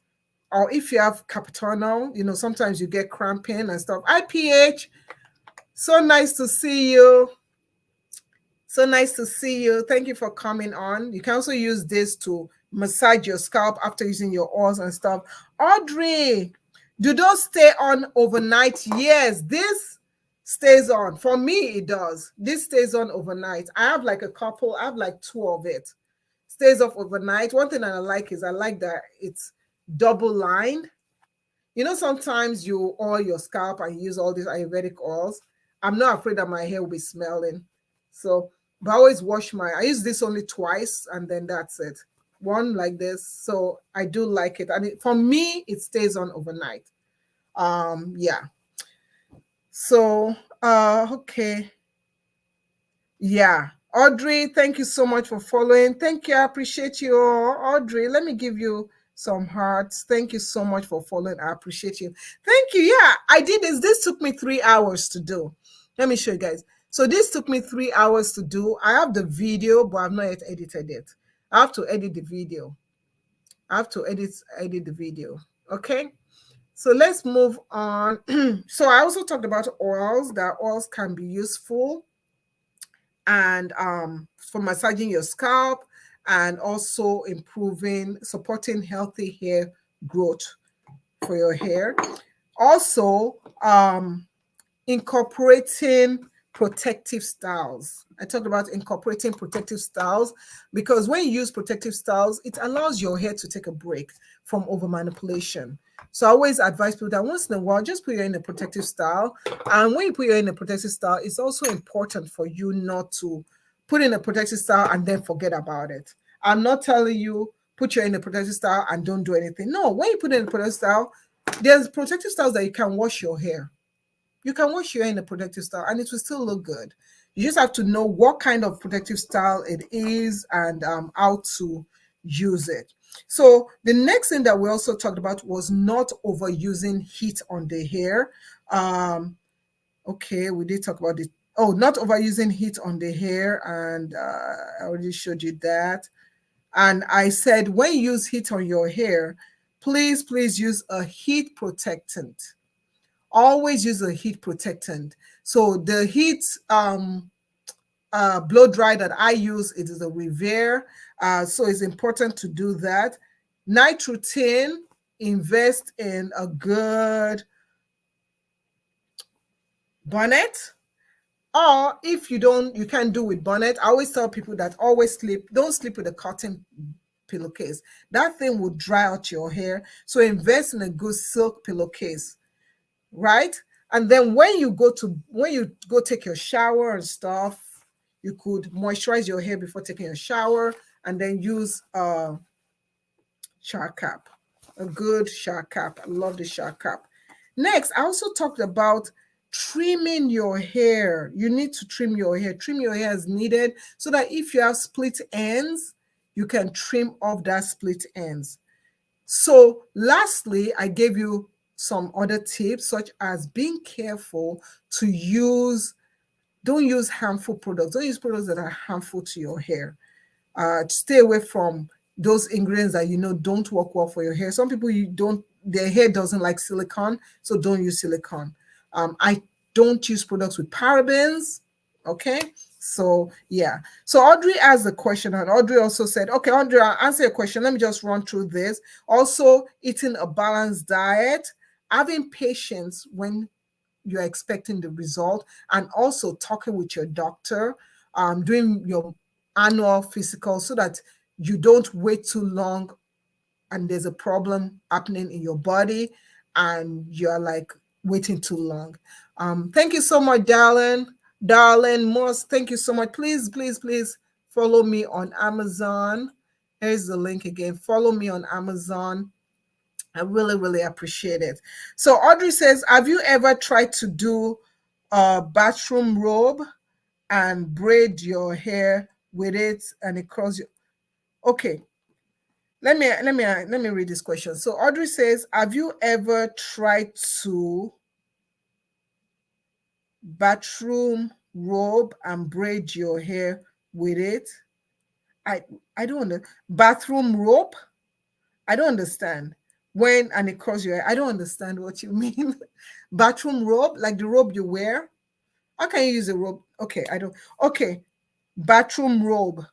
Or if you have capitonal, sometimes you get cramping and stuff. IPH, so nice to see you. So nice to see you. Thank you for coming on. You can also use this to massage your scalp after using your oils and stuff. Audrey, do those stay on overnight? Yes, this stays on. For me, it does. This stays on overnight. I have like a couple, I have like two of it. Stays off overnight. One thing that I like is I like that it's double lined. Sometimes you oil your scalp and use all these Ayurvedic oils. I'm not afraid that my hair will be smelling. So, but I always I use this only twice and then that's it. One like this. So I do like it. And for me, it stays on overnight. Yeah. So, okay. Yeah. Audrey, thank you so much for following. Thank you. I appreciate you. Audrey, let me give you some hearts. Thank you so much for following. I appreciate you. Thank you. Yeah, I did this. This took me 3 hours to do. Let me show you guys. So this took me 3 hours to do. I have the video, but I've not yet edited it. I have to edit the video. I have to edit the video. Okay. So let's move on. So I also talked about oils, that oils can be useful and for massaging your scalp and also supporting healthy hair growth for your hair. Also, incorporating protective styles. I talked about incorporating protective styles because when you use protective styles, it allows your hair to take a break from over manipulation. So I always advise people that once in a while, just put your hair in a protective style. And when you put your hair in a protective style, it's also important for you not to put in a protective style and then forget about it. I'm not telling you put your hair in a protective style and don't do anything. No, when you put in a protective style, there's protective styles that you can wash your hair. You can wash your hair in a protective style and it will still look good. You just have to know what kind of protective style it is and how to use it. So the next thing that we also talked about was not overusing heat on the hair. Okay, we did talk about it. Oh, not overusing heat on the hair, and I already showed you that. And I said when you use heat on your hair, please use a heat protectant. Always use a heat protectant. So the heat blow dry that I use, it is a Revere. So it's important to do that. Night routine, invest in a good bonnet. Or if you can't do with bonnet, I always tell people that don't sleep with a cotton pillowcase. That thing will dry out your hair. So invest in a good silk pillowcase, right? And then when you go take your shower and stuff, you could moisturize your hair before taking a shower and then use a shower cap, a good shower cap. I love the shower cap. Next, I also talked about trimming your hair. You need to trim your hair. Trim your hair as needed so that if you have split ends, you can trim off that split ends. So lastly, I gave you some other tips such as being careful to don't use harmful products. Don't use products that are harmful to your hair. Stay away from those ingredients that don't work well for your hair. Some people their hair doesn't like silicone, so don't use silicone. I don't use products with parabens. Okay, so yeah. So Audrey asked the question, and Audrey also said, okay, Audrey, I'll answer your question. Let me just run through this. Also, eating a balanced diet, having patience when you're expecting the result, and also talking with your doctor, doing your annual physical so that you don't wait too long and there's a problem happening in your body and you're like waiting too long. Thank you so much, darling. Darling Moss, thank you so much. Please follow me on Amazon. Here's the link again. Follow me on Amazon. I really appreciate it. So Audrey says, have you ever tried to do a bathroom robe and braid your hair with it and it curls your... Okay, let me read this question. So Audrey says, have you ever tried to bathroom robe and braid your hair with it? I don't know. Bathroom robe? I don't understand. When and it curls your hair. I don't understand what you mean. Bathroom robe, like the robe you wear. How can you use a robe? Okay, I don't. Okay, bathroom robe.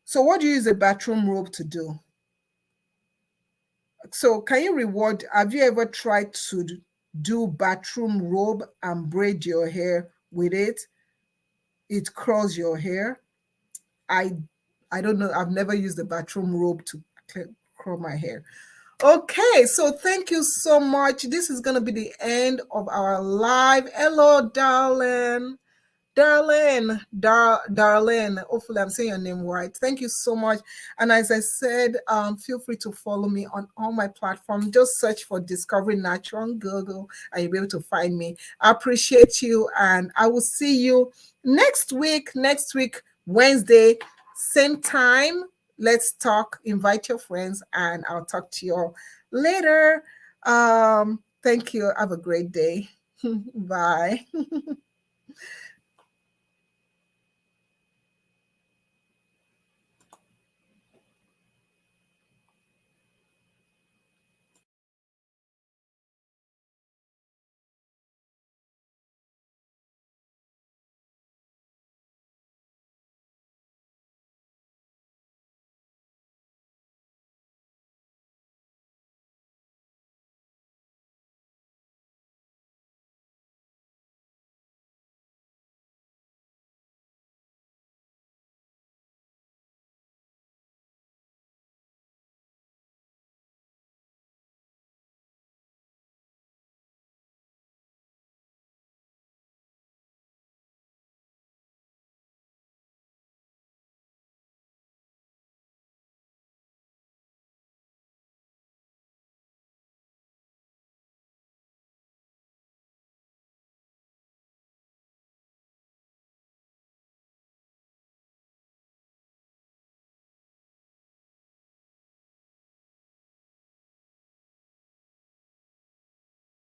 So what do you use a bathroom robe to do? So can you reward? Have you ever tried to do bathroom robe and braid your hair with it? It curls your hair. I I don't know. I've never used the bathroom robe to curl my hair. Okay, so thank you so much. This is going to be the end of our live. Hello, darling. Darlene, hopefully I'm saying your name right. Thank you so much. And as I said, feel free to follow me on all my platforms. Just search for Discovery Natural on Google and you'll be able to find me. I appreciate you and I will see you next week, Wednesday, same time. Let's talk, invite your friends, and I'll talk to you all later. Thank you. Have a great day. Bye.